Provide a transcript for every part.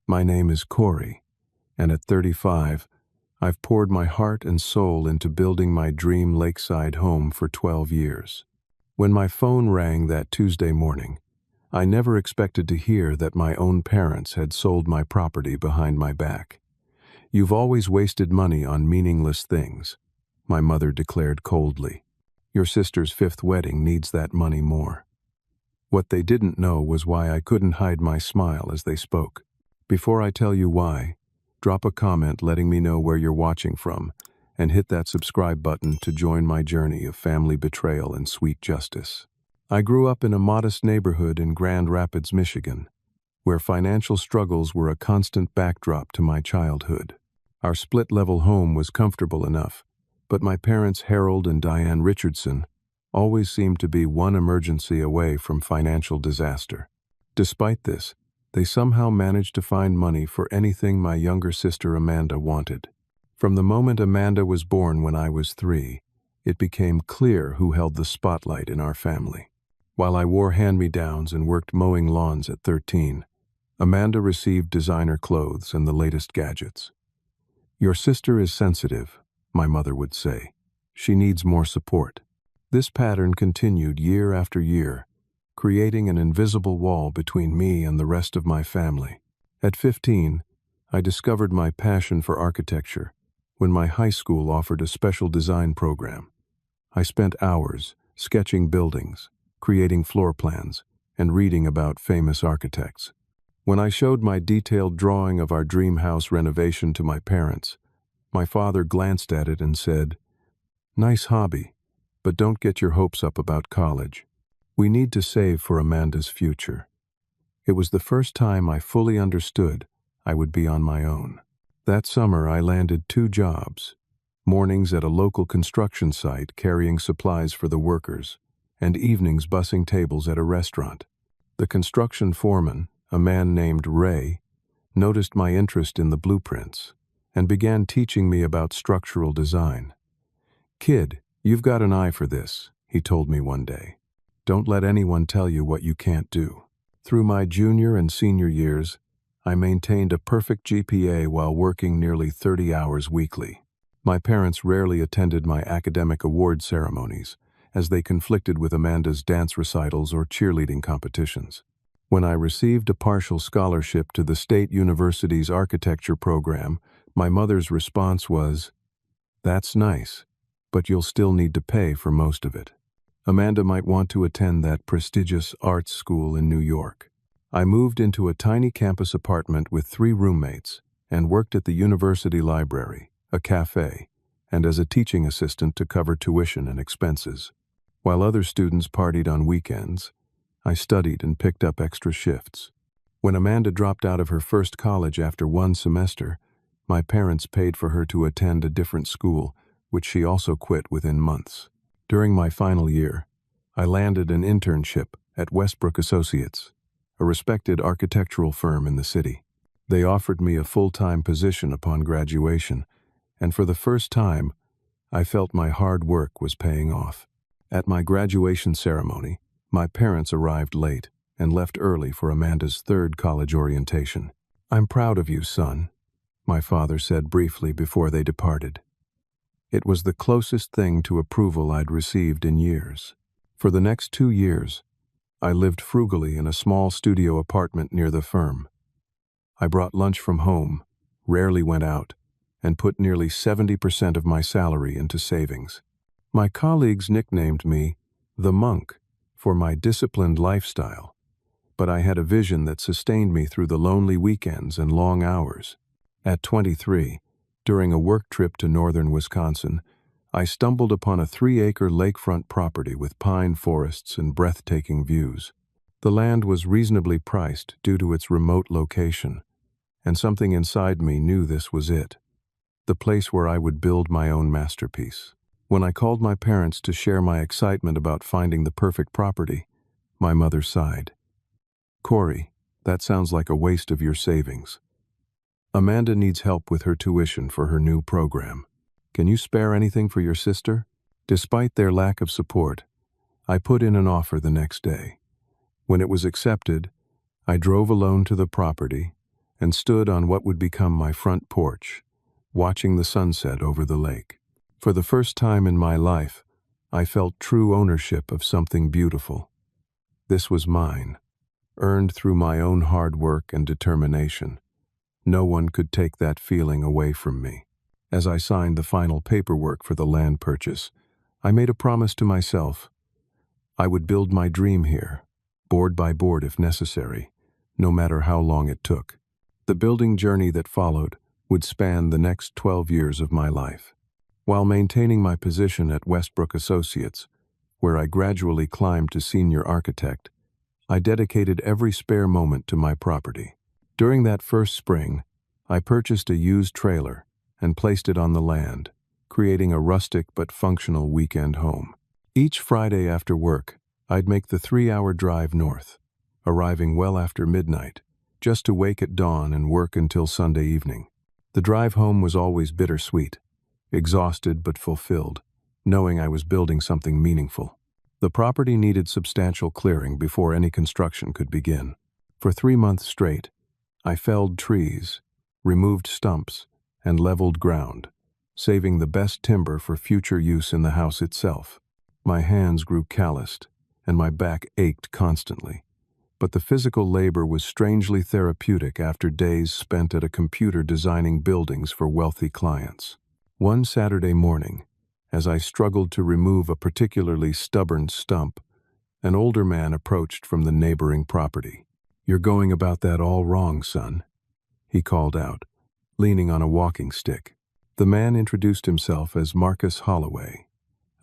My name is Corey, and at 35, I've poured my heart and soul into building my dream lakeside home for 12 years. When my phone rang that Tuesday morning, I never expected to hear that my own parents had sold my property behind my back. "You've always wasted money on meaningless things," my mother declared coldly. "Your sister's fifth wedding needs that money more." What they didn't know was why I couldn't hide my smile as they spoke. Before I tell you why, drop a comment letting me know where you're watching from, and hit that subscribe button to join my journey of family betrayal and sweet justice. I grew up in a modest neighborhood in Grand Rapids, Michigan, where financial struggles were a constant backdrop to my childhood. Our split-level home was comfortable enough, but my parents, Harold and Diane Richardson, always seemed to be one emergency away from financial disaster. Despite this, they somehow managed to find money for anything my younger sister Amanda wanted. From the moment Amanda was born when I was 3, it became clear who held the spotlight in our family. While I wore hand-me-downs and worked mowing lawns at 13, Amanda received designer clothes and the latest gadgets. "Your sister is sensitive," my mother would say. "She needs more support." This pattern continued year after year, creating an invisible wall between me and the rest of my family. At 15, I discovered my passion for architecture when my high school offered a special design program. I spent hours sketching buildings, creating floor plans, and reading about famous architects. When I showed my detailed drawing of our dream house renovation to my parents, my father glanced at it and said, "Nice hobby, but don't get your hopes up about college. We need to save for Amanda's future." It was the first time I fully understood I would be on my own. That summer, I landed 2 jobs: mornings at a local construction site carrying supplies for the workers, and evenings bussing tables at a restaurant. The construction foreman, a man named Ray, noticed my interest in the blueprints and began teaching me about structural design. "Kid, you've got an eye for this," he told me one day. "Don't let anyone tell you what you can't do." Through my junior and senior years, I maintained a perfect GPA while working nearly 30 hours weekly. My parents rarely attended my academic award ceremonies, as they conflicted with Amanda's dance recitals or cheerleading competitions. When I received a partial scholarship to the State University's architecture program, my mother's response was, "That's nice, but you'll still need to pay for most of it." Amanda might want to attend that prestigious arts school in New York. I moved into a tiny campus apartment with 3 roommates and worked at the university library, a cafe, and as a teaching assistant to cover tuition and expenses. While other students partied on weekends, I studied and picked up extra shifts. When Amanda dropped out of her first college after 1 semester, my parents paid for her to attend a different school, which she also quit within months. During my final year, I landed an internship at Westbrook Associates, a respected architectural firm in the city. They offered me a full-time position upon graduation, and for the first time, I felt my hard work was paying off. At my graduation ceremony, my parents arrived late and left early for Amanda's 3rd college orientation. "I'm proud of you, son," my father said briefly before they departed. It was the closest thing to approval I'd received in years. For the next 2 years, I lived frugally in a small studio apartment near the firm. I brought lunch from home, rarely went out, and put nearly 70% of my salary into savings. My colleagues nicknamed me the monk for my disciplined lifestyle, but I had a vision that sustained me through the lonely weekends and long hours. At 23, during a work trip to northern Wisconsin, I stumbled upon a 3-acre lakefront property with pine forests and breathtaking views. The land was reasonably priced due to its remote location, and something inside me knew this was it, the place where I would build my own masterpiece. When I called my parents to share my excitement about finding the perfect property, my mother sighed. "Corey, that sounds like a waste of your savings. Amanda needs help with her tuition for her new program. Can you spare anything for your sister?" Despite their lack of support, I put in an offer the next day. When it was accepted, I drove alone to the property, and stood on what would become my front porch, watching the sunset over the lake. For the first time in my life, I felt true ownership of something beautiful. This was mine, earned through my own hard work and determination. No one could take that feeling away from me. As I signed the final paperwork for the land purchase, I made a promise to myself. I would build my dream here, board by board if necessary, no matter how long it took. The building journey that followed would span the next 12 years of my life. While maintaining my position at Westbrook Associates, where I gradually climbed to senior architect, I dedicated every spare moment to my property. During that first spring, I purchased a used trailer and placed it on the land, creating a rustic but functional weekend home. Each Friday after work, I'd make the 3-hour drive north, arriving well after midnight, just to wake at dawn and work until Sunday evening. The drive home was always bittersweet, exhausted but fulfilled, knowing I was building something meaningful. The property needed substantial clearing before any construction could begin. For 3 months straight, I felled trees, removed stumps, and leveled ground, saving the best timber for future use in the house itself. My hands grew calloused, and my back ached constantly. But the physical labor was strangely therapeutic after days spent at a computer designing buildings for wealthy clients. One Saturday morning, as I struggled to remove a particularly stubborn stump, an older man approached from the neighboring property. "You're going about that all wrong, son," he called out, leaning on a walking stick. The man introduced himself as Marcus Holloway,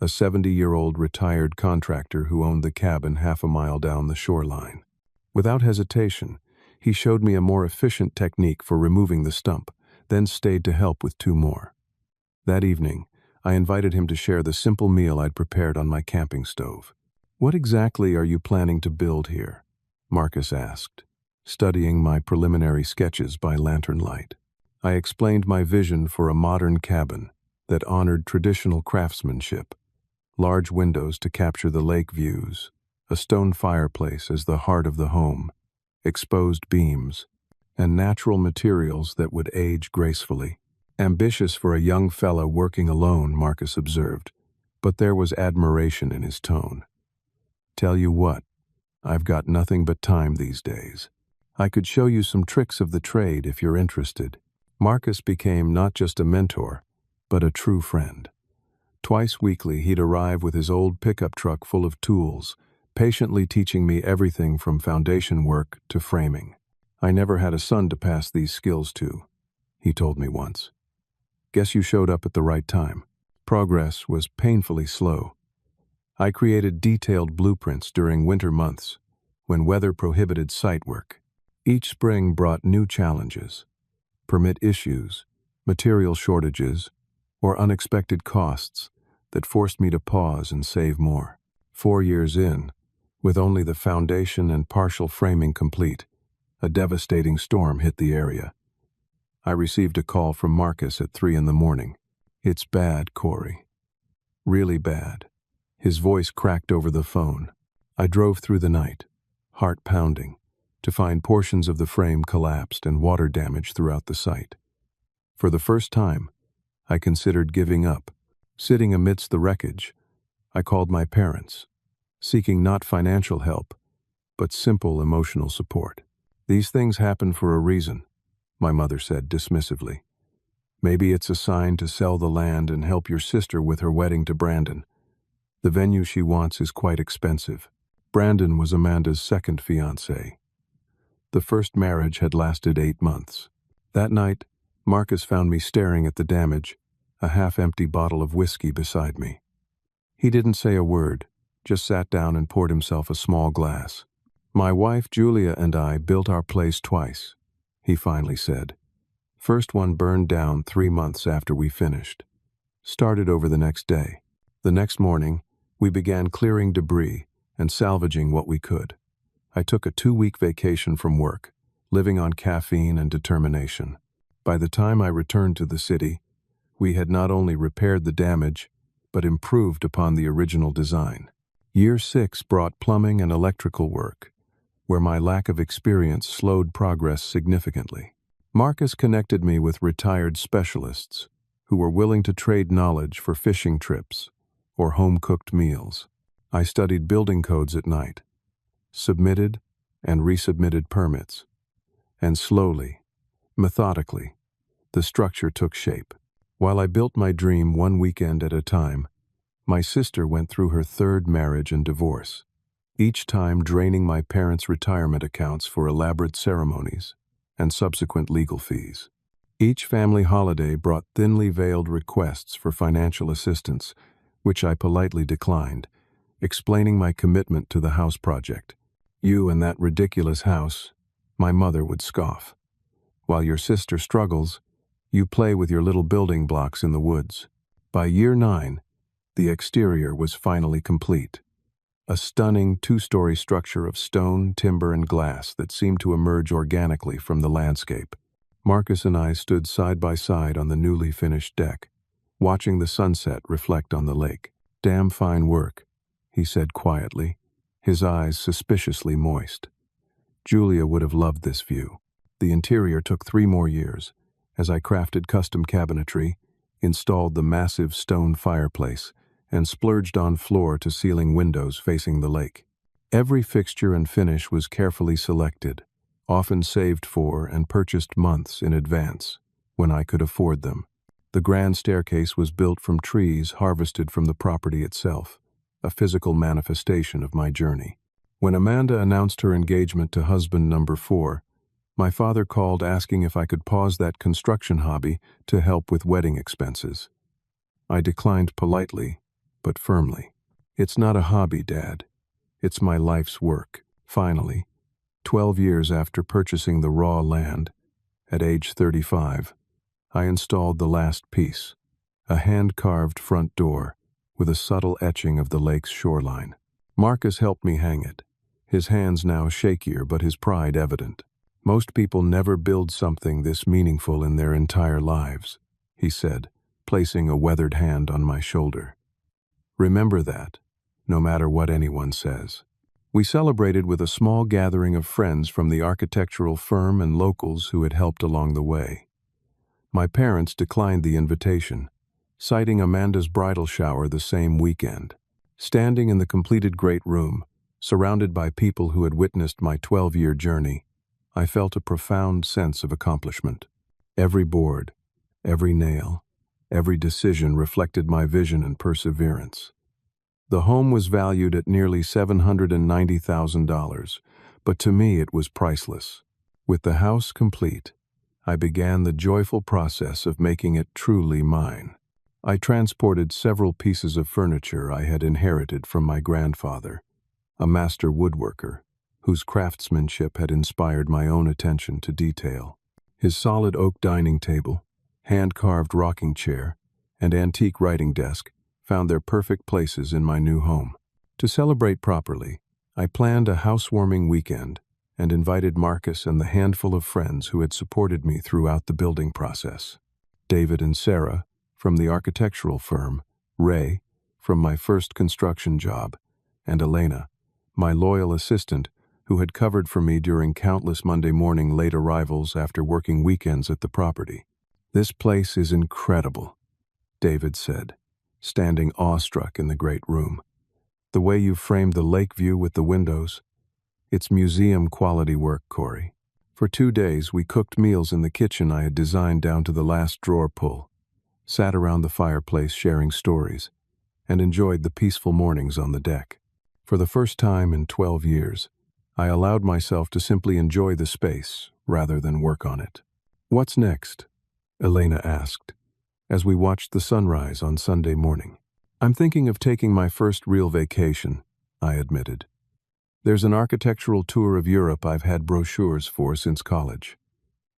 a 70-year-old retired contractor who owned the cabin half a mile down the shoreline. Without hesitation, he showed me a more efficient technique for removing the stump, then stayed to help with 2 more. That evening, I invited him to share the simple meal I'd prepared on my camping stove. "What exactly are you planning to build here?" Marcus asked, studying my preliminary sketches by lantern light. I explained my vision for a modern cabin that honored traditional craftsmanship, large windows to capture the lake views, a stone fireplace as the heart of the home, exposed beams, and natural materials that would age gracefully. "Ambitious for a young fella working alone," Marcus observed, but there was admiration in his tone. "Tell you what, I've got nothing but time these days. I could show you some tricks of the trade if you're interested." Marcus became not just a mentor, but a true friend. Twice weekly, he'd arrive with his old pickup truck full of tools, patiently teaching me everything from foundation work to framing. "I never had a son to pass these skills to," he told me once. "Guess you showed up at the right time." Progress was painfully slow. I created detailed blueprints during winter months, when weather prohibited site work. Each spring brought new challenges: permit issues, material shortages, or unexpected costs that forced me to pause and save more. 4 years in, with only the foundation and partial framing complete, a devastating storm hit the area. I received a call from Marcus at 3 in the morning. "It's bad, Corey. Really bad." His voice cracked over the phone. I drove through the night, heart pounding, to find portions of the frame collapsed and water damage throughout the site. For the first time, I considered giving up. Sitting amidst the wreckage, I called my parents, seeking not financial help, but simple emotional support. "These things happen for a reason," my mother said dismissively. "Maybe it's a sign to sell the land and help your sister with her wedding to Brandon. The venue she wants is quite expensive." Brandon was Amanda's second fiancé. The first marriage had lasted 8 months. That night, Marcus found me staring at the damage, a half-empty bottle of whiskey beside me. He didn't say a word, just sat down and poured himself a small glass. "My wife, Julia, and I built our place twice," he finally said. "First one burned down 3 months after we finished. Started over the next day. The next morning, we began clearing debris and salvaging what we could. I took a 2-week vacation from work, living on caffeine and determination. By the time I returned to the city, we had not only repaired the damage, but improved upon the original design. Year 6 brought plumbing and electrical work, where my lack of experience slowed progress significantly. Marcus connected me with retired specialists who were willing to trade knowledge for fishing trips or home-cooked meals. I studied building codes at night, submitted and resubmitted permits, and slowly, methodically, the structure took shape. While I built my dream one weekend at a time, my sister went through her third marriage and divorce, each time draining my parents' retirement accounts for elaborate ceremonies and subsequent legal fees. Each family holiday brought thinly veiled requests for financial assistance, which I politely declined, explaining my commitment to the house project. "You and that ridiculous house," my mother would scoff. "While your sister struggles, you play with your little building blocks in the woods." By year 9, the exterior was finally complete. A stunning 2-story structure of stone, timber, and glass that seemed to emerge organically from the landscape. Marcus and I stood side by side on the newly finished deck, watching the sunset reflect on the lake. "Damn fine work," he said quietly, his eyes suspiciously moist. Julia would have loved this view. The interior took 3 more years, as I crafted custom cabinetry, installed the massive stone fireplace, and splurged on floor-to-ceiling windows facing the lake. Every fixture and finish was carefully selected, often saved for and purchased months in advance, when I could afford them. The grand staircase was built from trees harvested from the property itself, a physical manifestation of my journey. When Amanda announced her engagement to husband number 4, my father called asking if I could pause that construction hobby to help with wedding expenses. I declined politely, but firmly. "It's not a hobby, Dad. It's my life's work." Finally, 12 years after purchasing the raw land, at age 35, I installed the last piece, a hand-carved front door with a subtle etching of the lake's shoreline. Marcus helped me hang it, his hands now shakier but his pride evident. "Most people never build something this meaningful in their entire lives," he said, placing a weathered hand on my shoulder. "Remember that, no matter what anyone says." We celebrated with a small gathering of friends from the architectural firm and locals who had helped along the way. My parents declined the invitation, citing Amanda's bridal shower the same weekend. Standing in the completed great room, surrounded by people who had witnessed my 12-year journey, I felt a profound sense of accomplishment. Every board, every nail, every decision reflected my vision and perseverance. The home was valued at nearly $790,000, but to me it was priceless. With the house complete, I began the joyful process of making it truly mine. I transported several pieces of furniture I had inherited from my grandfather, a master woodworker, whose craftsmanship had inspired my own attention to detail. His solid oak dining table, hand-carved rocking chair, and antique writing desk found their perfect places in my new home. To celebrate properly, I planned a housewarming weekend and invited Marcus and the handful of friends who had supported me throughout the building process. David and Sarah, from the architectural firm, Ray, from my first construction job, and Elena, my loyal assistant, who had covered for me during countless Monday morning late arrivals after working weekends at the property. "This place is incredible," David said, standing awestruck in the great room. "The way you framed the lake view with the windows. It's museum-quality work, Corey." For 2 days, we cooked meals in the kitchen I had designed down to the last drawer pull, sat around the fireplace sharing stories, and enjoyed the peaceful mornings on the deck. For the first time in 12 years, I allowed myself to simply enjoy the space rather than work on it. "What's next?" Elena asked, as we watched the sunrise on Sunday morning. "I'm thinking of taking my first real vacation," I admitted. "There's an architectural tour of Europe I've had brochures for since college.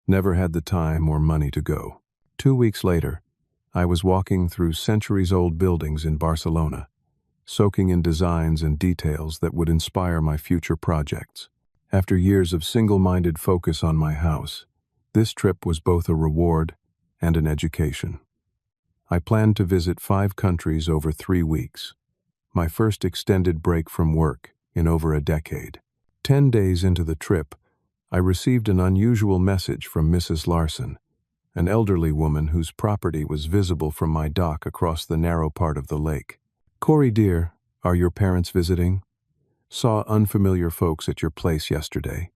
Never had the time or money to go." 2 weeks later, I was walking through centuries-old buildings in Barcelona, soaking in designs and details that would inspire my future projects. After years of single-minded focus on my house, this trip was both a reward and an education. I planned to visit 5 countries over 3 weeks, my first extended break from work in over a decade. 10 days into the trip, I received an unusual message from Mrs. Larson, an elderly woman whose property was visible from my dock across the narrow part of the lake. "Corey dear, are your parents visiting? Saw unfamiliar folks at your place yesterday.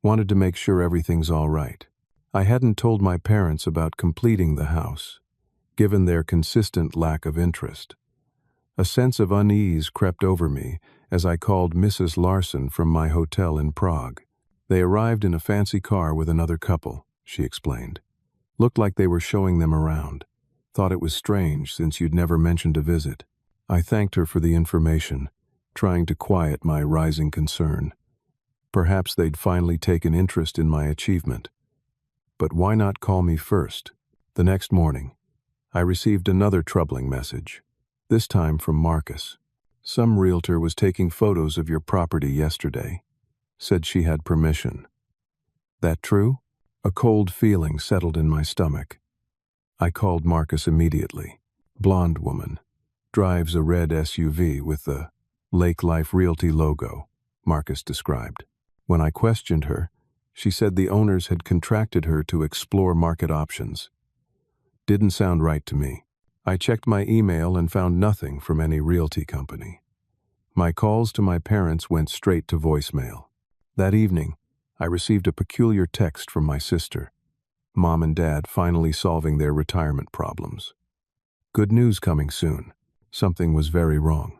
Wanted to make sure everything's all right." I hadn't told my parents about completing the house, given their consistent lack of interest. A sense of unease crept over me as I called Mrs. Larson from my hotel in Prague. "They arrived in a fancy car with another couple," she explained. "Looked like they were showing them around. Thought it was strange since you'd never mentioned a visit." I thanked her for the information, trying to quiet my rising concern. Perhaps they'd finally taken interest in my achievement. But why not call me first? The next morning, I received another troubling message, this time from Marcus. "Some realtor was taking photos of your property yesterday. Said she had permission." That true? A cold feeling settled in my stomach. I called Marcus immediately. "Blonde woman. Drives a red SUV with the Lake Life Realty logo," Marcus described. When I questioned her, she said the owners had contracted her to explore market options. Didn't sound right to me. I checked my email and found nothing from any realty company. My calls to my parents went straight to voicemail. That evening, I received a peculiar text from my sister. Mom and Dad finally solving their retirement problems. Good news coming soon. Something was very wrong.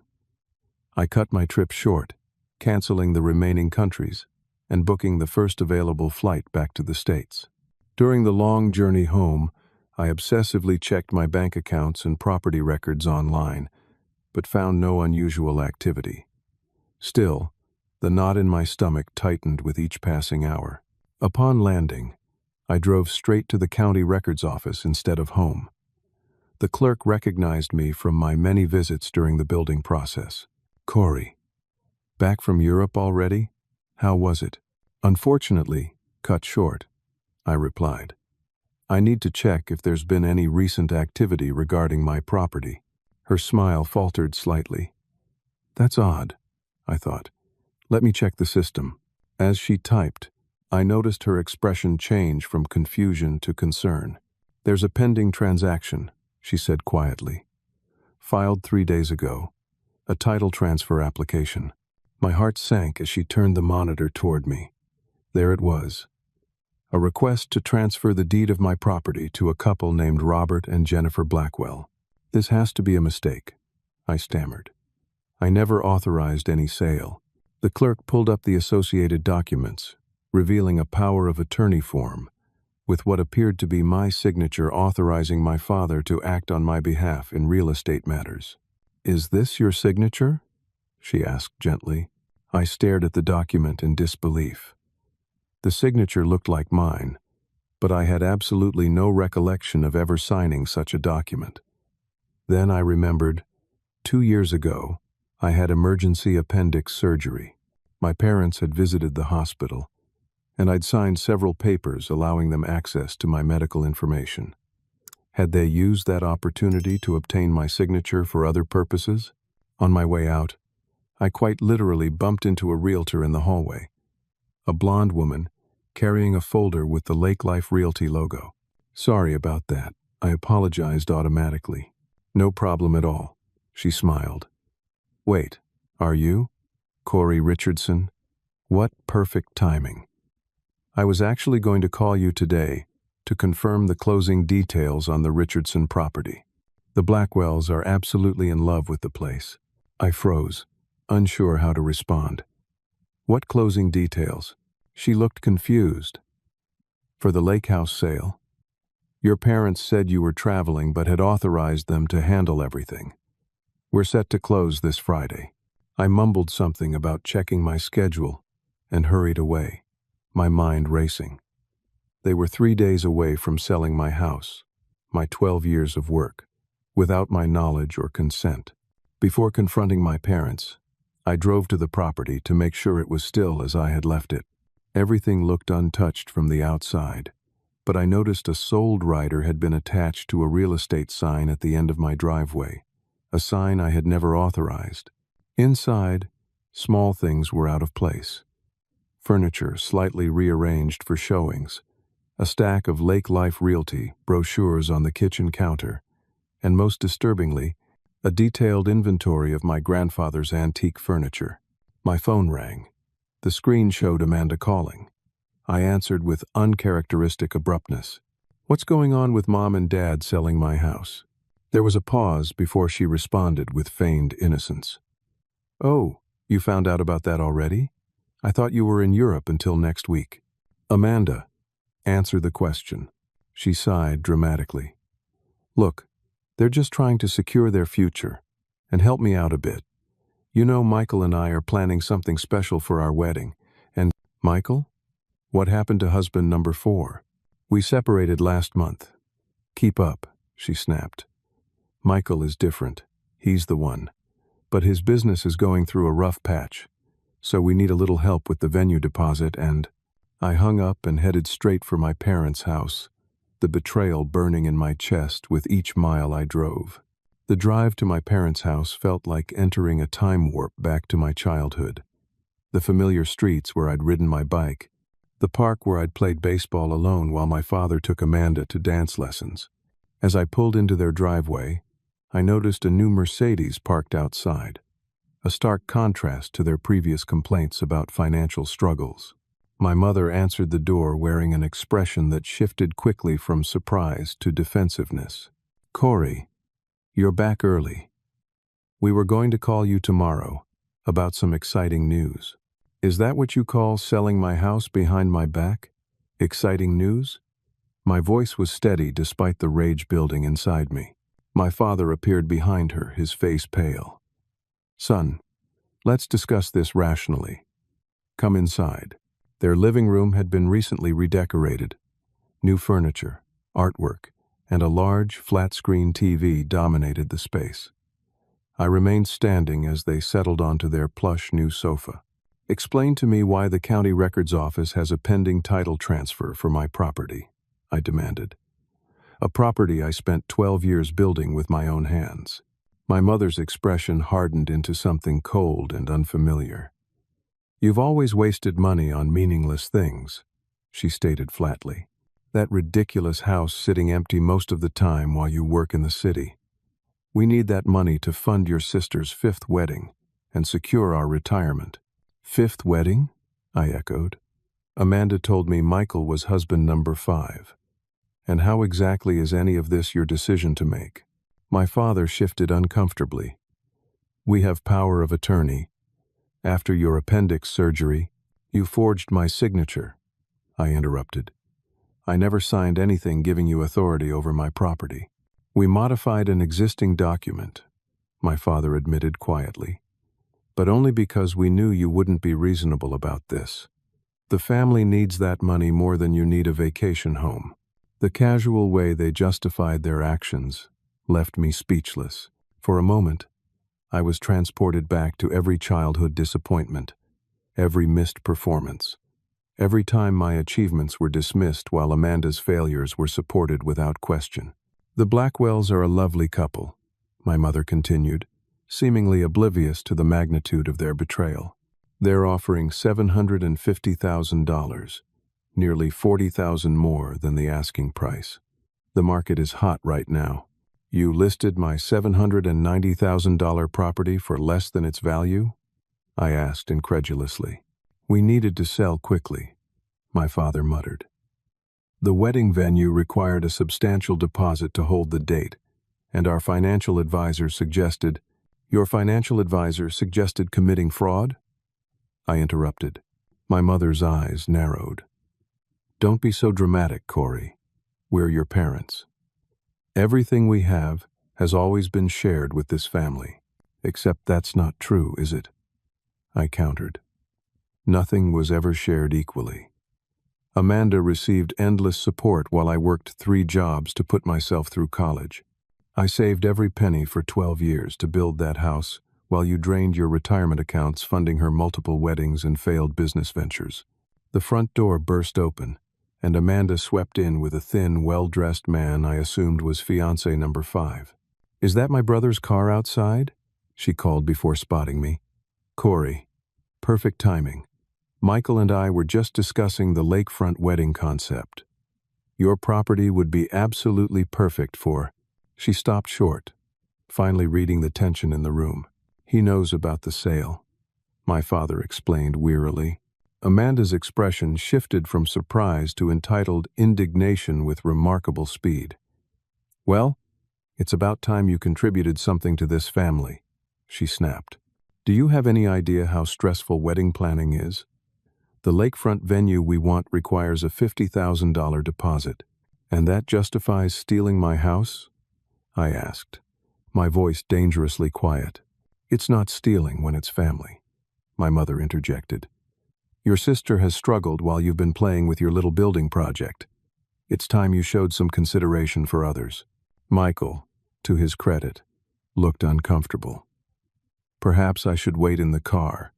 I cut my trip short, canceling the remaining countries and booking the first available flight back to the States. During the long journey home, I obsessively checked my bank accounts and property records online, but found no unusual activity. Still, the knot in my stomach tightened with each passing hour. Upon landing, I drove straight to the county records office instead of home. The clerk recognized me from my many visits during the building process. "Corey, back from Europe already? How was it?" "Unfortunately, cut short," I replied. "I need to check if there's been any recent activity regarding my property." Her smile faltered slightly. "That's odd," I thought. "Let me check the system." As she typed, I noticed her expression change from confusion to concern. "There's a pending transaction," she said quietly. "Filed 3 days ago. A title transfer application." My heart sank as she turned the monitor toward me. There it was. A request to transfer the deed of my property to a couple named Robert and Jennifer Blackwell. "This has to be a mistake," I stammered. "I never authorized any sale." The clerk pulled up the associated documents, revealing a power of attorney form, with what appeared to be my signature authorizing my father to act on my behalf in real estate matters. "Is this your signature?" she asked gently. I stared at the document in disbelief. The signature looked like mine, but I had absolutely no recollection of ever signing such a document. Then I remembered, 2 years ago, I had emergency appendix surgery. My parents had visited the hospital, and I'd signed several papers allowing them access to my medical information. Had they used that opportunity to obtain my signature for other purposes? On my way out, I quite literally bumped into a realtor in the hallway. A blonde woman, carrying a folder with the Lake Life Realty logo. "Sorry about that," I apologized automatically. "No problem at all," she smiled. "Wait, are you? Corey Richardson? What perfect timing. I was actually going to call you today to confirm the closing details on the Richardson property. The Blackwells are absolutely in love with the place." I froze, unsure how to respond. "What closing details?" She looked confused. "For the lake house sale. Your parents said you were traveling but had authorized them to handle everything. We're set to close this Friday." I mumbled something about checking my schedule and hurried away, my mind racing. They were 3 days away from selling my house, my 12 years of work, without my knowledge or consent. Before confronting my parents, I drove to the property to make sure it was still as I had left it. Everything looked untouched from the outside, but I noticed a sold rider had been attached to a real estate sign at the end of my driveway, a sign I had never authorized. Inside, small things were out of place. furniture slightly rearranged for showings, a stack of Lake Life Realty brochures on the kitchen counter, and most disturbingly, a detailed inventory of my grandfather's antique furniture. My phone rang. The screen showed Amanda calling. I answered with uncharacteristic abruptness. "What's going on with Mom and Dad selling my house?" There was a pause before she responded with feigned innocence. "Oh, you found out about that already? I thought you were in Europe until next week." "Amanda, answer the question." She sighed dramatically. "Look, they're just trying to secure their future, and help me out a bit. You know, Michael and I are planning something special for our wedding, and—" "Michael? What happened to husband number 4? We separated last month." "Keep up," she snapped. "Michael is different. He's the one. But his business is going through a rough patch, so we need a little help with the venue deposit and—" I hung up and headed straight for my parents' house, the betrayal burning in my chest with each mile I drove. The drive to my parents' house felt like entering a time warp back to my childhood. The familiar streets where I'd ridden my bike, the park where I'd played baseball alone while my father took Amanda to dance lessons. As I pulled into their driveway, I noticed a new Mercedes parked outside, a stark contrast to their previous complaints about financial struggles. My mother answered the door wearing an expression that shifted quickly from surprise to defensiveness. "Corey, you're back early. We were going to call you tomorrow about some exciting news." "Is that what you call selling my house behind my back? Exciting news?" My voice was steady despite the rage building inside me. My father appeared behind her, his face pale. "Son, let's discuss this rationally. Come inside." Their living room had been recently redecorated. New furniture, artwork, and a large, flat-screen TV dominated the space. I remained standing as they settled onto their plush new sofa. "Explain to me why the county records office has a pending title transfer for my property," I demanded. "A property I spent 12 years building with my own hands." My mother's expression hardened into something cold and unfamiliar. "You've always wasted money on meaningless things," she stated flatly. "That ridiculous house sitting empty most of the time while you work in the city. We need that money to fund your sister's 5th wedding and secure our retirement." "5th wedding?" I echoed. "Amanda told me Michael was husband number 5. And how exactly is any of this your decision to make?" My father shifted uncomfortably. "We have power of attorney. After your appendix surgery, you forged my signature," I interrupted. "I never signed anything giving you authority over my property." "We modified an existing document," my father admitted quietly, "but only because we knew you wouldn't be reasonable about this. The family needs that money more than you need a vacation home." The casual way they justified their actions left me speechless. For a moment, I was transported back to every childhood disappointment, every missed performance, every time my achievements were dismissed while Amanda's failures were supported without question. "The Blackwells are a lovely couple," my mother continued, seemingly oblivious to the magnitude of their betrayal. "They're offering $750,000, nearly $40,000 more than the asking price. The market is hot right now. You listed my $790,000 property for less than its value?" I asked incredulously. "We needed to sell quickly," my father muttered. "The wedding venue required a substantial deposit to hold the date, and our financial advisor suggested—" "Your financial advisor suggested committing fraud?" I interrupted. My mother's eyes narrowed. "Don't be so dramatic, Corey. We're your parents. Everything we have has always been shared with this family. Except that's not true, is it?" I countered. "Nothing was ever shared equally. Amanda received endless support while I worked 3 jobs to put myself through college. I saved every penny for 12 years to build that house while you drained your retirement accounts funding her multiple weddings and failed business ventures." The front door burst open, and Amanda swept in with a thin, well-dressed man I assumed was fiancé number 5. "Is that my brother's car outside?" she called before spotting me. "Corey, perfect timing. Michael and I were just discussing the lakefront wedding concept. Your property would be absolutely perfect for... She stopped short, finally reading the tension in the room. He knows about the sale, my father explained wearily. Amanda's expression shifted from surprise to entitled indignation with remarkable speed. Well, it's about time you contributed something to this family, she snapped. Do you have any idea how stressful wedding planning is? The lakefront venue we want requires a $50,000 deposit. And that justifies stealing my house? I asked, my voice dangerously quiet. It's not stealing when it's family, my mother interjected. Your sister has struggled while you've been playing with your little building project. It's time you showed some consideration for others. Michael, to his credit, looked uncomfortable. Perhaps I should wait in the car,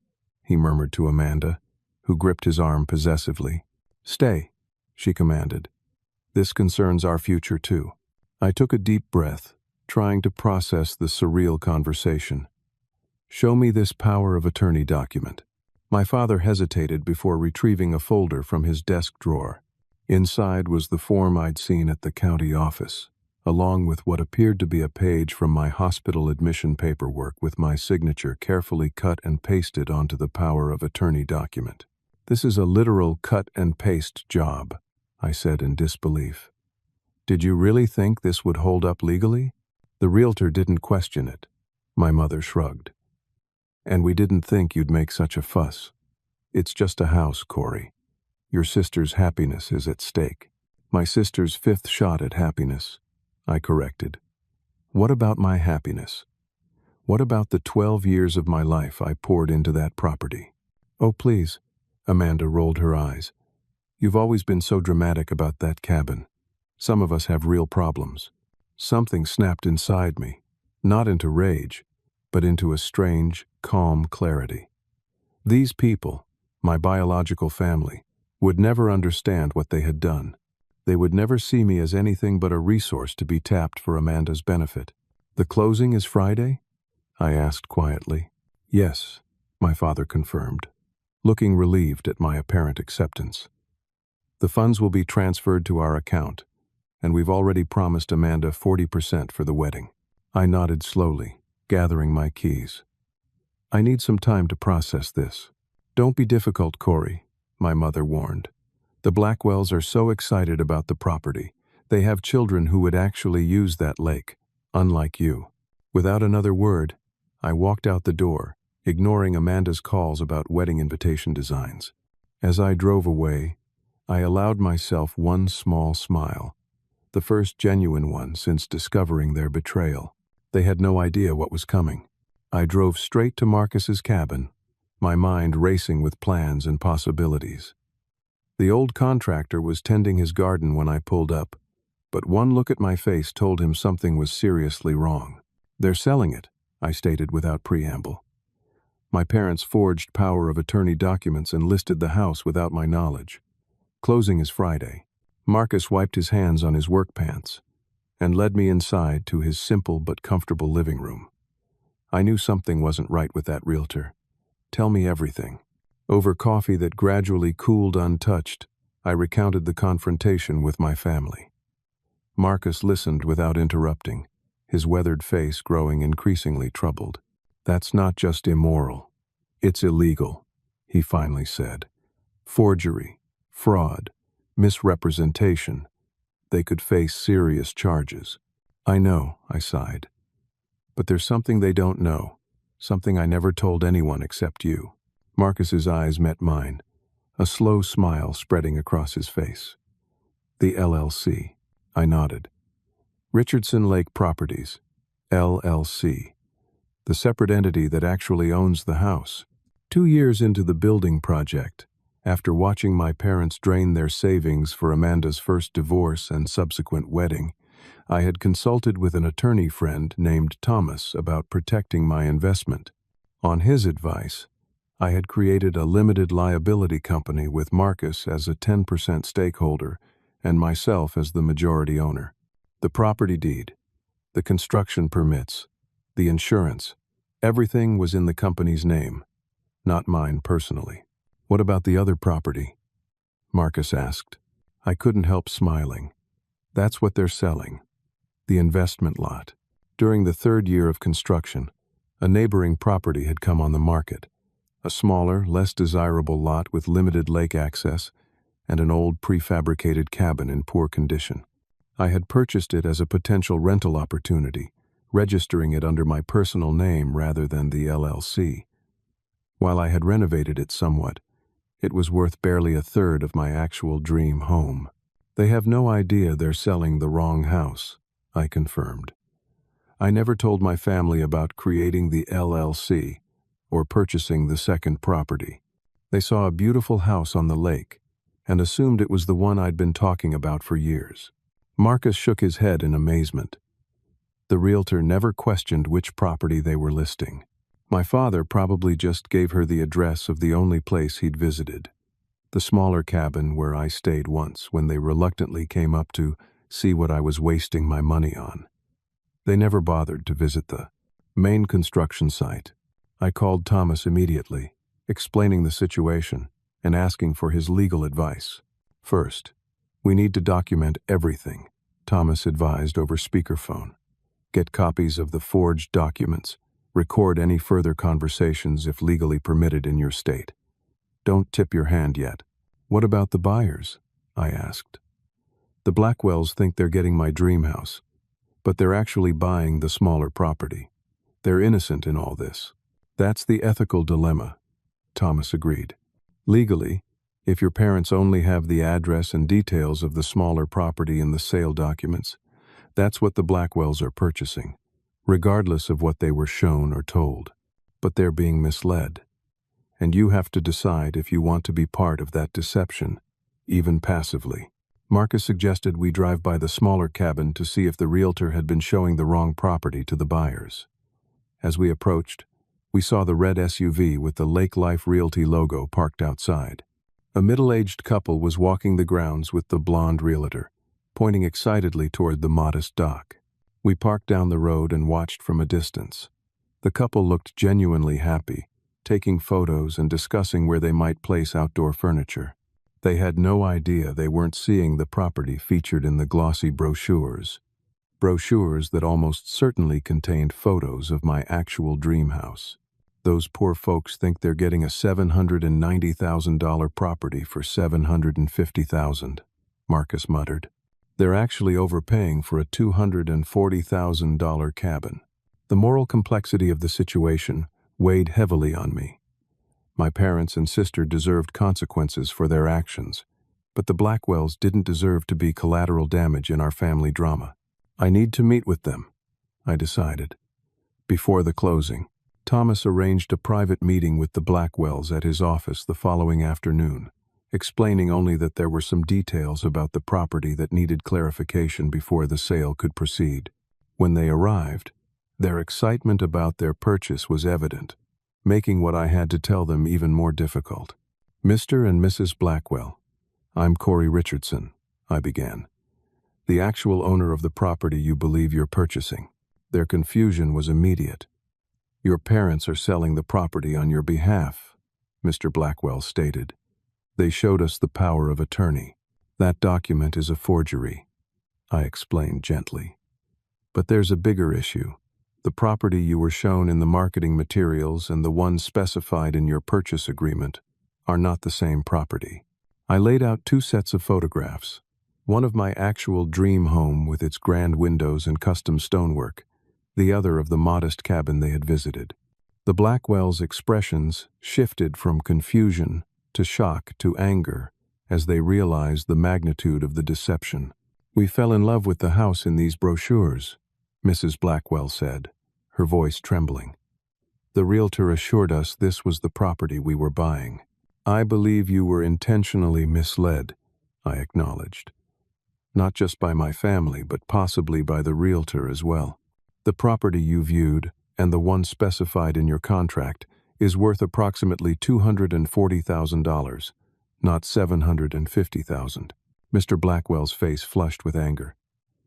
he murmured to Amanda, who gripped his arm possessively. Stay, she commanded. This concerns our future too. I took a deep breath, trying to process the surreal conversation. Show me this power of attorney document. My father hesitated before retrieving a folder from his desk drawer. Inside was the form I'd seen at the county office, along with what appeared to be a page from my hospital admission paperwork with my signature carefully cut and pasted onto the power of attorney document. This is a literal cut and paste job, I said in disbelief. Did you really think this would hold up legally? The realtor didn't question it. My mother shrugged. And we didn't think you'd make such a fuss. It's just a house, Corey. Your sister's happiness is at stake. My sister's 5th shot at happiness, I corrected. What about my happiness? What about the 12 years of my life I poured into that property? Oh, please, Amanda rolled her eyes. You've always been so dramatic about that cabin. Some of us have real problems. Something snapped inside me, not into rage, but into a strange, calm clarity. These people, my biological family, would never understand what they had done. They would never see me as anything but a resource to be tapped for Amanda's benefit. The closing is Friday? I asked quietly. Yes, my father confirmed, looking relieved at my apparent acceptance. The funds will be transferred to our account, and we've already promised Amanda 40% for the wedding. I nodded slowly, gathering my keys. I need some time to process this. Don't be difficult, Corey, my mother warned. The Blackwells are so excited about the property. They have children who would actually use that lake, unlike you. Without another word, I walked out the door, ignoring Amanda's calls about wedding invitation designs. As I drove away, I allowed myself one small smile, the first genuine one since discovering their betrayal. They had no idea what was coming. I drove straight to Marcus's cabin, my mind racing with plans and possibilities. The old contractor was tending his garden when I pulled up, but one look at my face told him something was seriously wrong. They're selling it, I stated without preamble. My parents forged power of attorney documents and listed the house without my knowledge. Closing is Friday. Marcus wiped his hands on his work pants and led me inside to his simple but comfortable living room. I knew something wasn't right with that realtor. Tell me everything. Over coffee that gradually cooled untouched, I recounted the confrontation with my family. Marcus listened without interrupting, his weathered face growing increasingly troubled. That's not just immoral. It's illegal, he finally said. Forgery, fraud, misrepresentation. They could face serious charges. I know, I sighed. But there's something they don't know, something I never told anyone except you. Marcus's eyes met mine, a slow smile spreading across his face. The LLC, I nodded. Richardson Lake Properties, LLC. The separate entity that actually owns the house. 2 years into the building project, after watching my parents drain their savings for Amanda's first divorce and subsequent wedding, I had consulted with an attorney friend named Thomas about protecting my investment. On his advice, I had created a limited liability company with Marcus as a 10% stakeholder and myself as the majority owner. The property deed, the construction permits, the insurance, everything was in the company's name, not mine personally. What about the other property? Marcus asked. I couldn't help smiling. That's what they're selling. The investment lot. During the third year of construction, a neighboring property had come on the market. A smaller, less desirable lot with limited lake access and an old prefabricated cabin in poor condition. I had purchased it as a potential rental opportunity, registering it under my personal name rather than the LLC. While I had renovated it somewhat, it was worth barely a third of my actual dream home. They have no idea they're selling the wrong house, I confirmed. I never told my family about creating the LLC or purchasing the second property. They saw a beautiful house on the lake and assumed it was the one I'd been talking about for years. Marcus shook his head in amazement. The realtor never questioned which property they were listing. My father probably just gave her the address of the only place he'd visited, the smaller cabin where I stayed once when they reluctantly came up to see what I was wasting my money on. They never bothered to visit the main construction site. I called Thomas immediately, explaining the situation and asking for his legal advice. First, we need to document everything, Thomas advised over speakerphone. Get copies of the forged documents. Record any further conversations if legally permitted in your state. Don't tip your hand yet. What about the buyers? I asked. The Blackwells think they're getting my dream house, but they're actually buying the smaller property. They're innocent in all this. That's the ethical dilemma, Thomas agreed. Legally, if your parents only have the address and details of the smaller property in the sale documents, that's what the Blackwells are purchasing, regardless of what they were shown or told. But they're being misled. And you have to decide if you want to be part of that deception, even passively. Marcus suggested we drive by the smaller cabin to see if the realtor had been showing the wrong property to the buyers. As we approached, we saw the red SUV with the Lake Life Realty logo parked outside. A middle-aged couple was walking the grounds with the blonde realtor, pointing excitedly toward the modest dock. We parked down the road and watched from a distance. The couple looked genuinely happy, taking photos and discussing where they might place outdoor furniture. They had no idea they weren't seeing the property featured in the glossy brochures that almost certainly contained photos of my actual dream house. Those poor folks think they're getting a $790,000 property for $750,000, Marcus muttered. They're actually overpaying for a $240,000 cabin. The moral complexity of the situation weighed heavily on me. My parents and sister deserved consequences for their actions, but the Blackwells didn't deserve to be collateral damage in our family drama. I need to meet with them, I decided. Before the closing, Thomas arranged a private meeting with the Blackwells at his office the following afternoon, explaining only that there were some details about the property that needed clarification before the sale could proceed. When they arrived, their excitement about their purchase was evident, making what I had to tell them even more difficult. Mr. and Mrs. Blackwell, I'm Corey Richardson, I began. The actual owner of the property you believe you're purchasing. Their confusion was immediate. Your parents are selling the property on your behalf, Mr. Blackwell stated. They showed us the power of attorney. That document is a forgery, I explained gently. But there's a bigger issue. The property you were shown in the marketing materials and the one specified in your purchase agreement are not the same property. I laid out 2 sets of photographs, one of my actual dream home with its grand windows and custom stonework, the other of the modest cabin they had visited. The Blackwells' expressions shifted from confusion to shock to anger as they realized the magnitude of the deception. We fell in love with the house in these brochures, Mrs. Blackwell said, her voice trembling. The realtor assured us this was the property we were buying. I believe you were intentionally misled, I acknowledged. Not just by my family, but possibly by the realtor as well. The property you viewed, and the one specified in your contract, is worth approximately $240,000, not $750,000. Mr. Blackwell's face flushed with anger.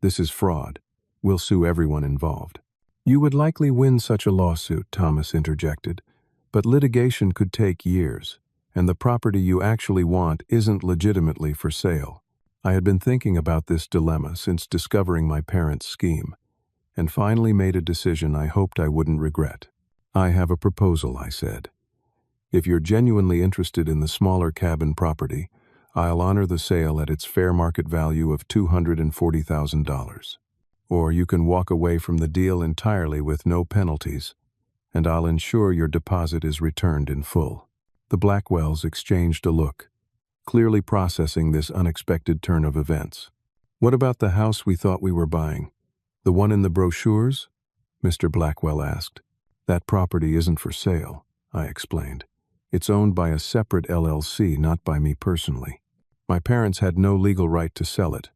This is fraud. We'll sue everyone involved. You would likely win such a lawsuit, Thomas interjected, but litigation could take years, and the property you actually want isn't legitimately for sale. I had been thinking about this dilemma since discovering my parents' scheme, and finally made a decision I hoped I wouldn't regret. "I have a proposal," I said. "If you're genuinely interested in the smaller cabin property, I'll honor the sale at its fair market value of $240,000. Or you can walk away from the deal entirely with no penalties, and I'll ensure your deposit is returned in full." The Blackwells exchanged a look, clearly processing this unexpected turn of events. "What about the house we thought we were buying? The one in the brochures?" Mr. Blackwell asked. "That property isn't for sale," I explained. "It's owned by a separate LLC, not by me personally. My parents had no legal right to sell it,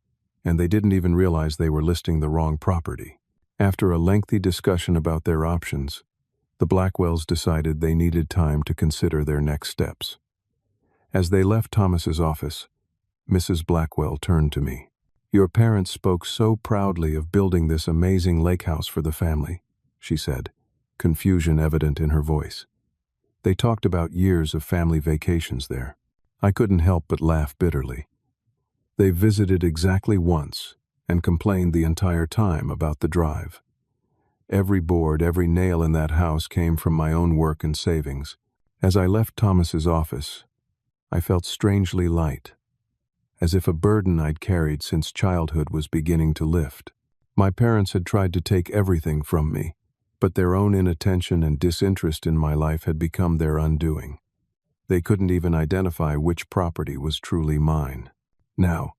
and they didn't even realize they were listing the wrong property." After a lengthy discussion about their options, the Blackwells decided they needed time to consider their next steps. As they left Thomas's office, Mrs. Blackwell turned to me. "Your parents spoke so proudly of building this amazing lake house for the family," she said, confusion evident in her voice. "They talked about years of family vacations there." I couldn't help but laugh bitterly. They visited exactly once and complained the entire time about the drive. Every board, every nail in that house came from my own work and savings. As I left Thomas's office, I felt strangely light, as if a burden I'd carried since childhood was beginning to lift. My parents had tried to take everything from me, but their own inattention and disinterest in my life had become their undoing. They couldn't even identify which property was truly mine. Now,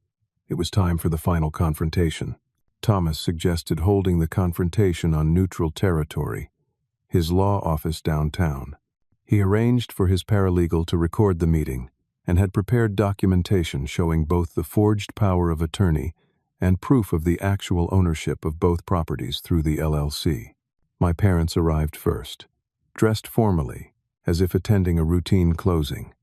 it was time for the final confrontation. Thomas suggested holding the confrontation on neutral territory, his law office downtown. He arranged for his paralegal to record the meeting and had prepared documentation showing both the forged power of attorney and proof of the actual ownership of both properties through the LLC. My parents arrived first, dressed formally, as if attending a routine closing.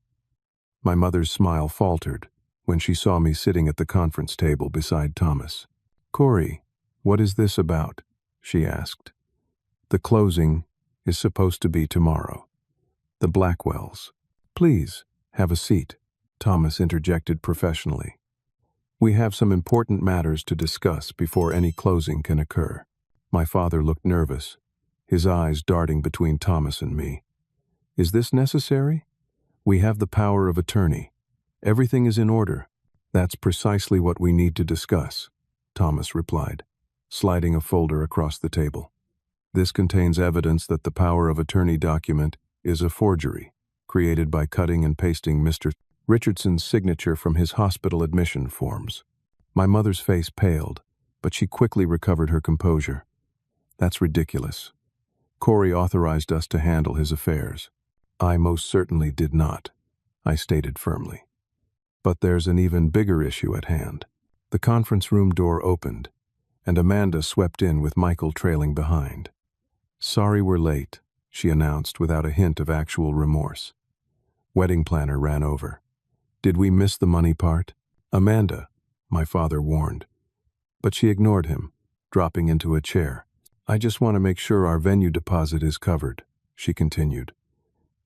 My mother's smile faltered when she saw me sitting at the conference table beside Thomas. "Corey, what is this about?" she asked. "The closing is supposed to be tomorrow." The Blackwells. "Please, have a seat," Thomas interjected professionally. "We have some important matters to discuss before any closing can occur." My father looked nervous, his eyes darting between Thomas and me. "Is this necessary? We have the power of attorney. Everything is in order." "That's precisely what we need to discuss," Thomas replied, sliding a folder across the table. "This contains evidence that the power of attorney document is a forgery, created by cutting and pasting Mr. Richardson's signature from his hospital admission forms." My mother's face paled, but she quickly recovered her composure. "That's ridiculous. Corey authorized us to handle his affairs." "I most certainly did not," I stated firmly. "But there's an even bigger issue at hand." The conference room door opened, and Amanda swept in with Michael trailing behind. "Sorry we're late," she announced without a hint of actual remorse. Wedding planner ran over. "Did we miss the money part?" "Amanda," my father warned. But she ignored him, dropping into a chair. "I just want to make sure our venue deposit is covered," she continued.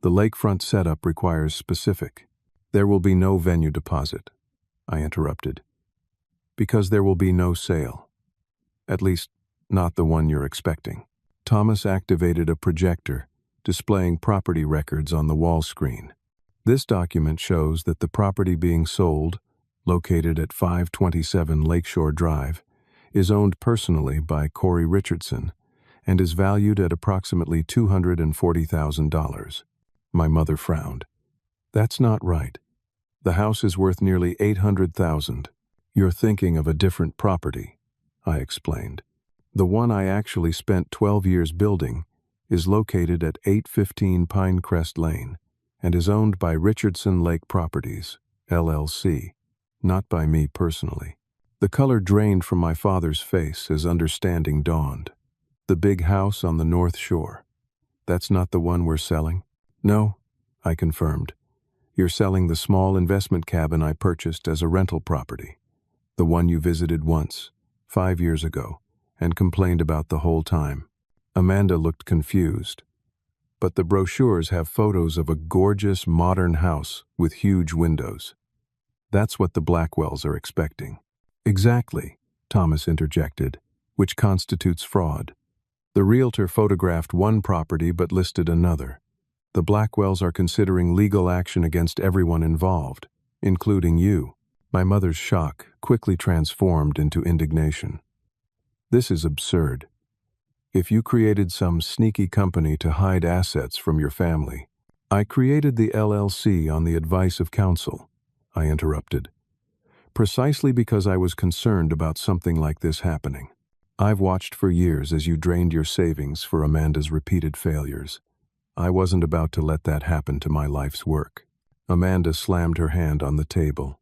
"The lakefront setup requires specific." "There will be no venue deposit," I interrupted, "because there will be no sale. At least, not the one you're expecting." Thomas activated a projector, displaying property records on the wall screen. "This document shows that the property being sold, located at 527 Lakeshore Drive, is owned personally by Corey Richardson and is valued at approximately $240,000. My mother frowned. "That's not right. The house is worth nearly $800,000. "You're thinking of a different property," I explained. "The one I actually spent 12 years building is located at 815 Pinecrest Lane and is owned by Richardson Lake Properties, LLC, not by me personally." The color drained from my father's face as understanding dawned. "The big house on the North Shore. That's not the one we're selling?" "No," I confirmed. "You're selling the small investment cabin I purchased as a rental property. The one you visited once, 5 years ago, and complained about the whole time." Amanda looked confused. but the brochures have photos of a gorgeous modern house with huge windows. That's what the Blackwells are expecting. Exactly, Thomas interjected, which constitutes fraud. The realtor photographed one property but listed another. The Blackwells are considering legal action against everyone involved, including you. My mother's shock quickly transformed into indignation. This is absurd. If you created some sneaky company to hide assets from your family, I created the LLC on the advice of counsel, I interrupted, precisely because I was concerned about something like this happening. I've watched for years as you drained your savings for Amanda's repeated failures. I wasn't about to let that happen to my life's work. Amanda slammed her hand on the table.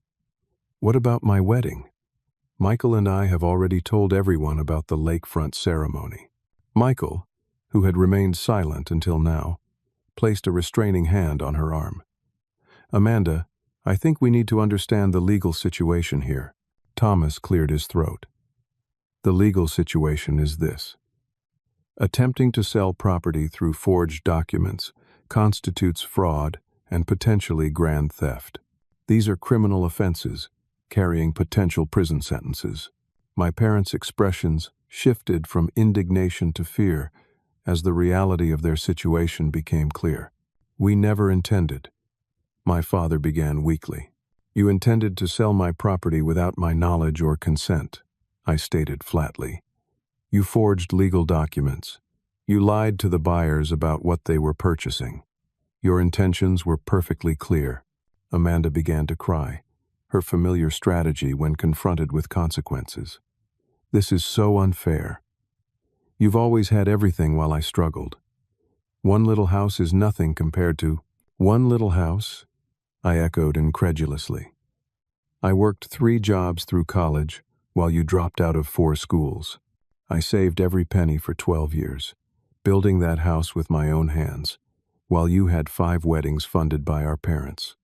What about my wedding? Michael and I have already told everyone about the lakefront ceremony. Michael, who had remained silent until now, placed a restraining hand on her arm. Amanda, I think we need to understand the legal situation here. Thomas cleared his throat. The legal situation is this. Attempting to sell property through forged documents constitutes fraud and potentially grand theft. These are criminal offenses, carrying potential prison sentences. My parents' expressions shifted from indignation to fear as the reality of their situation became clear. We never intended. My father began weakly. You intended to sell my property without my knowledge or consent, I stated flatly. You forged legal documents. You lied to the buyers about what they were purchasing. Your intentions were perfectly clear. Amanda began to cry, her familiar strategy when confronted with consequences. This is so unfair. You've always had everything while I struggled. One little house is nothing compared to— One little house? I echoed incredulously. I worked 3 jobs through college while you dropped out of 4 schools. I saved every penny for 12 years, building that house with my own hands, while you had 5 weddings funded by our parents.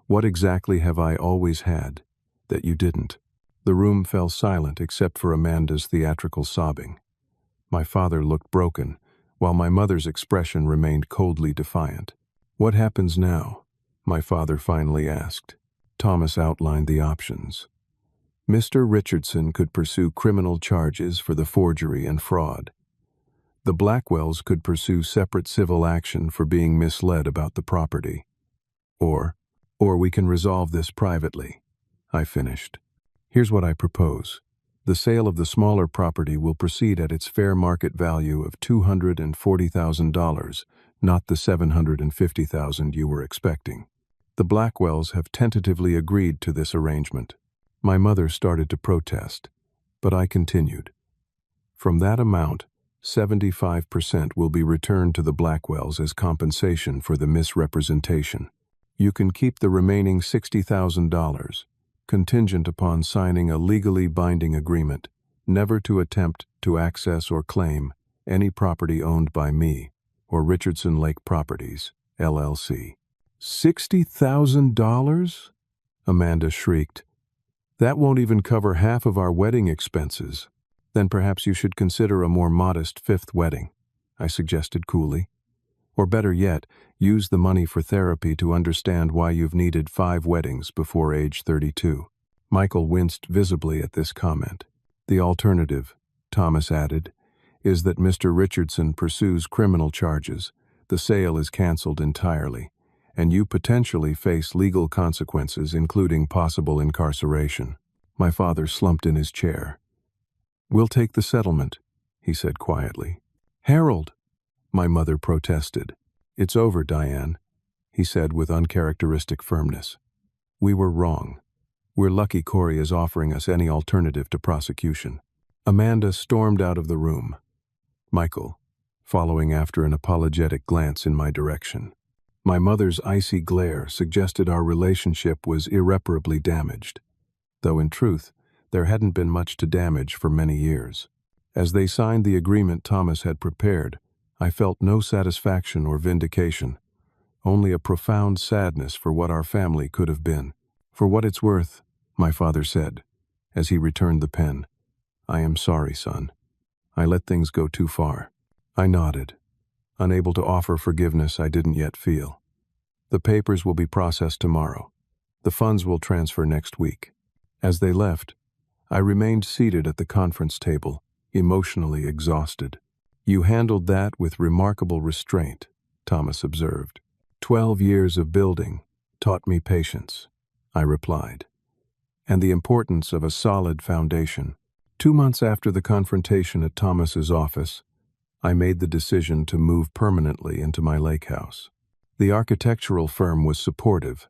What exactly have I always had that you didn't? The room fell silent except for Amanda's theatrical sobbing. My father looked broken, while my mother's expression remained coldly defiant. What happens now? My father finally asked. Thomas outlined the options. Mr. Richardson could pursue criminal charges for the forgery and fraud. The Blackwells could pursue separate civil action for being misled about the property. Or we can resolve this privately, I finished. Here's what I propose. The sale of the smaller property will proceed at its fair market value of $240,000, not the $750,000 you were expecting. The Blackwells have tentatively agreed to this arrangement. My mother started to protest, but I continued. From that amount, 75% will be returned to the Blackwells as compensation for the misrepresentation. You can keep the remaining $60,000, contingent upon signing a legally binding agreement never to attempt to access or claim any property owned by me or Richardson Lake Properties, LLC. $60,000? Amanda shrieked. That won't even cover half of our wedding expenses. Then perhaps you should consider a more modest 5th wedding, I suggested coolly. Or better yet, use the money for therapy to understand why you've needed 5 weddings before age 32. Michael winced visibly at this comment. The alternative, Thomas added, is that Mr. Richardson pursues criminal charges, the sale is canceled entirely, and you potentially face legal consequences including possible incarceration. My father slumped in his chair. We'll take the settlement, he said quietly. Harold! My mother protested. It's over, Diane, he said with uncharacteristic firmness. We were wrong. We're lucky Corey is offering us any alternative to prosecution. Amanda stormed out of the room. Michael, following after an apologetic glance in my direction. My mother's icy glare suggested our relationship was irreparably damaged, though in truth, there hadn't been much to damage for many years. As they signed the agreement Thomas had prepared, I felt no satisfaction or vindication, only a profound sadness for what our family could have been. For what it's worth, my father said, as he returned the pen, I am sorry, son. I let things go too far. I nodded. unable to offer forgiveness I didn't yet feel. The papers will be processed tomorrow. The funds will transfer next week. As they left, I remained seated at the conference table, emotionally exhausted. You handled that with remarkable restraint, Thomas observed. 12 years of building taught me patience, I replied, and the importance of a solid foundation. 2 months after the confrontation at Thomas's office, I made the decision to move permanently into my lake house. The architectural firm was supportive,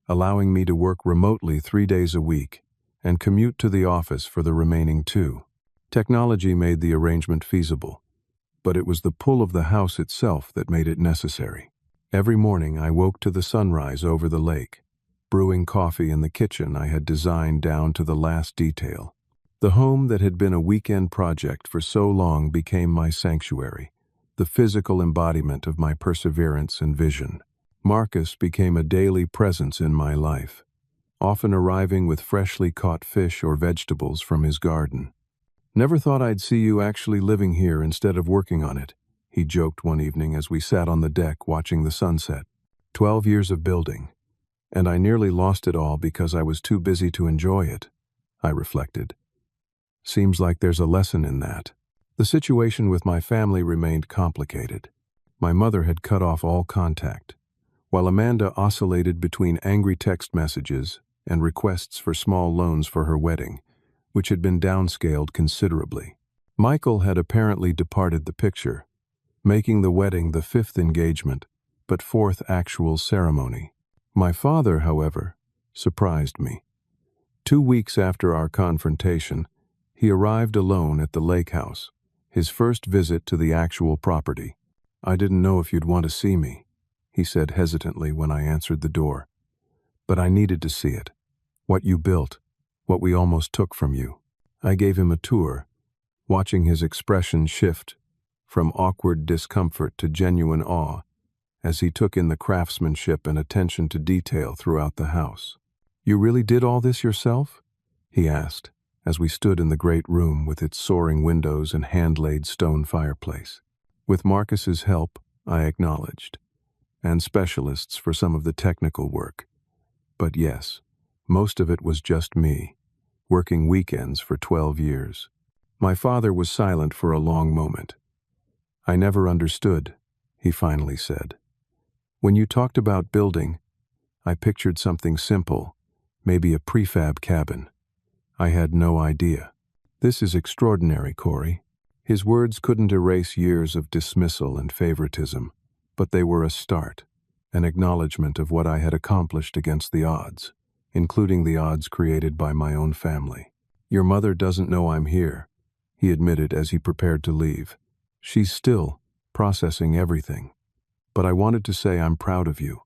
allowing me to work remotely 3 days a week and commute to the office for the remaining 2. Technology made the arrangement feasible, but it was the pull of the house itself that made it necessary. Every morning I woke to the sunrise over the lake, brewing coffee in the kitchen I had designed down to the last detail. The home that had been a weekend project for so long became my sanctuary, the physical embodiment of my perseverance and vision. Marcus became a daily presence in my life, often arriving with freshly caught fish or vegetables from his garden. "Never thought I'd see you actually living here instead of working on it," he joked one evening as we sat on the deck watching the sunset. 12 years of building, and I nearly lost it all because I was too busy to enjoy it, I reflected. Seems like there's a lesson in that. The situation with my family remained complicated. My mother had cut off all contact, while Amanda oscillated between angry text messages and requests for small loans for her wedding, which had been downscaled considerably. Michael had apparently departed the picture, making the wedding the 5th engagement, but 4th actual ceremony. My father, however, surprised me. 2 weeks after our confrontation, he arrived alone at the lake house, his first visit to the actual property. "I didn't know if you'd want to see me," he said hesitantly when I answered the door. "But I needed to see it. What you built, what we almost took from you." I gave him a tour, watching his expression shift from awkward discomfort to genuine awe as he took in the craftsmanship and attention to detail throughout the house. "You really did all this yourself?" he asked, as we stood in the great room with its soaring windows and hand-laid stone fireplace. "With Marcus's help," I acknowledged, "and specialists for some of the technical work. But yes, most of it was just me, working weekends for 12 years. My father was silent for a long moment. "I never understood," he finally said. "When you talked about building, I pictured something simple, maybe a prefab cabin. I had no idea." "This is extraordinary, Corey." His words couldn't erase years of dismissal and favoritism, but they were a start, an acknowledgement of what I had accomplished against the odds, including the odds created by my own family. "Your mother doesn't know I'm here," he admitted as he prepared to leave. "She's still processing everything. But I wanted to say I'm proud of you.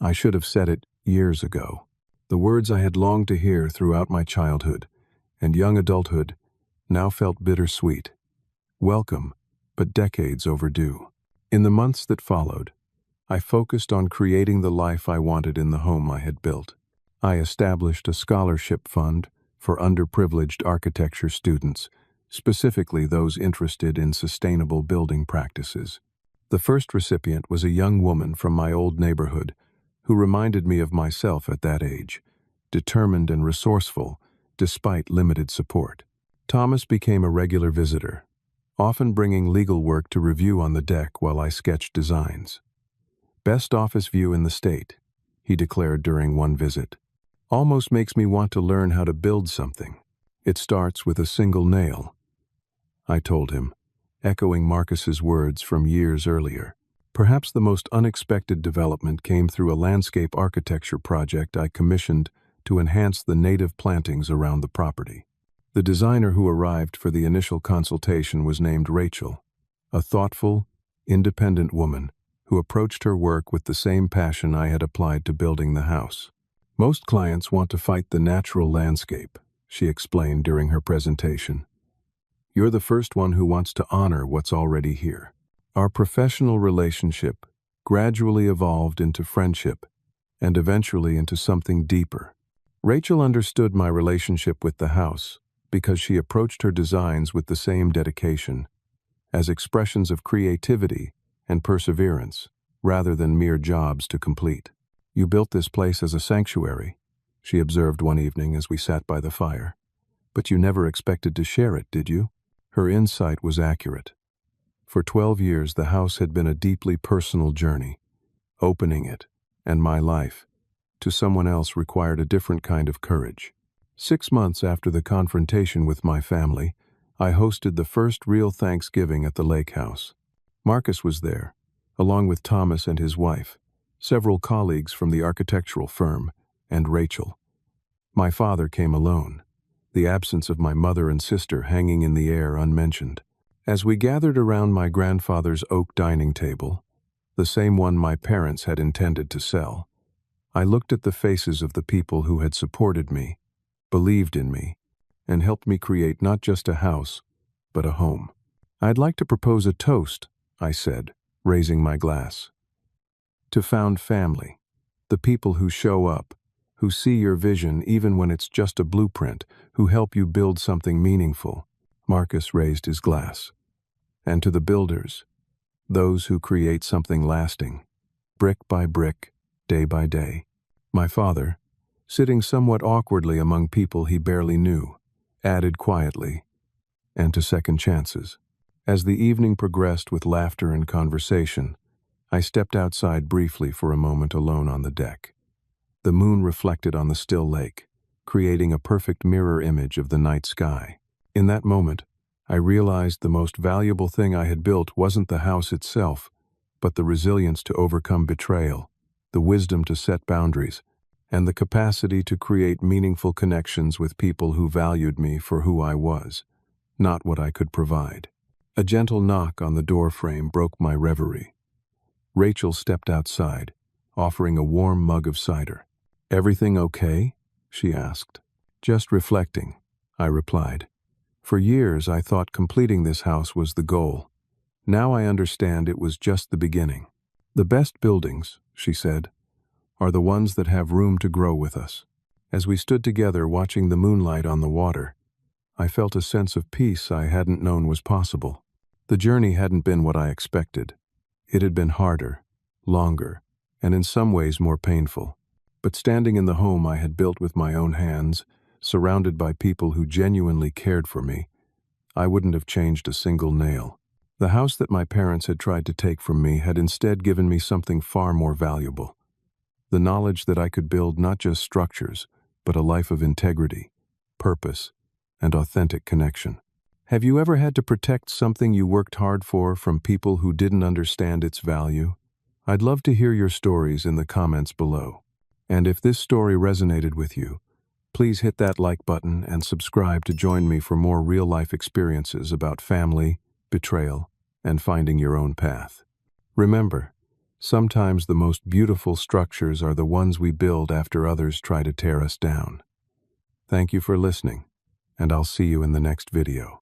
I should have said it years ago." The words I had longed to hear throughout my childhood and young adulthood now felt bittersweet. Welcome, but decades overdue. In the months that followed, I focused on creating the life I wanted in the home I had built. I established a scholarship fund for underprivileged architecture students, specifically those interested in sustainable building practices. The first recipient was a young woman from my old neighborhood who reminded me of myself at that age, determined and resourceful despite limited support. Thomas became a regular visitor, often bringing legal work to review on the deck while I sketched designs. "Best office view in the state," he declared during one visit. "Almost makes me want to learn how to build something. It starts with a single nail," I told him, echoing Marcus's words from years earlier. Perhaps the most unexpected development came through a landscape architecture project I commissioned to enhance the native plantings around the property. The designer who arrived for the initial consultation was named Rachel, a thoughtful, independent woman who approached her work with the same passion I had applied to building the house. "Most clients want to fight the natural landscape," she explained during her presentation. "You're the first one who wants to honor what's already here." Our professional relationship gradually evolved into friendship and eventually into something deeper. Rachel understood my relationship with the house because she approached her designs with the same dedication, as expressions of creativity and perseverance, rather than mere jobs to complete. "You built this place as a sanctuary," she observed one evening as we sat by the fire. "But you never expected to share it, did you?" Her insight was accurate. For 12 years, the house had been a deeply personal journey. Opening it, and my life, to someone else required a different kind of courage. 6 months after the confrontation with my family, I hosted the first real Thanksgiving at the lake house. Marcus was there, along with Thomas and his wife, several colleagues from the architectural firm, and Rachel. My father came alone, the absence of my mother and sister hanging in the air unmentioned. As we gathered around my grandfather's oak dining table, the same one my parents had intended to sell, I looked at the faces of the people who had supported me, believed in me, and helped me create not just a house, but a home. "I'd like to propose a toast," I said, raising my glass. "To found family, the people who show up, who see your vision even when it's just a blueprint, who help you build something meaningful." Marcus raised his glass. "And to the builders, those who create something lasting, brick by brick, day by day." My father, sitting somewhat awkwardly among people he barely knew, added quietly, "And to second chances." As the evening progressed with laughter and conversation, I stepped outside briefly for a moment alone on the deck. The moon reflected on the still lake, creating a perfect mirror image of the night sky. In that moment, I realized the most valuable thing I had built wasn't the house itself, but the resilience to overcome betrayal, the wisdom to set boundaries, and the capacity to create meaningful connections with people who valued me for who I was, not what I could provide. A gentle knock on the door frame broke my reverie. Rachel stepped outside, offering a warm mug of cider. "Everything okay?" she asked. "Just reflecting," I replied. "For years I thought completing this house was the goal. Now I understand it was just the beginning." "The best buildings," she said, "are the ones that have room to grow with us." As we stood together watching the moonlight on the water, I felt a sense of peace I hadn't known was possible. The journey hadn't been what I expected. It had been harder, longer, and in some ways more painful. But standing in the home I had built with my own hands, surrounded by people who genuinely cared for me, I wouldn't have changed a single nail. The house that my parents had tried to take from me had instead given me something far more valuable. The knowledge that I could build not just structures, but a life of integrity, purpose, and authentic connection. Have you ever had to protect something you worked hard for from people who didn't understand its value? I'd love to hear your stories in the comments below. And if this story resonated with you, please hit that like button and subscribe to join me for more real-life experiences about family, betrayal, and finding your own path. Remember, sometimes the most beautiful structures are the ones we build after others try to tear us down. Thank you for listening, and I'll see you in the next video.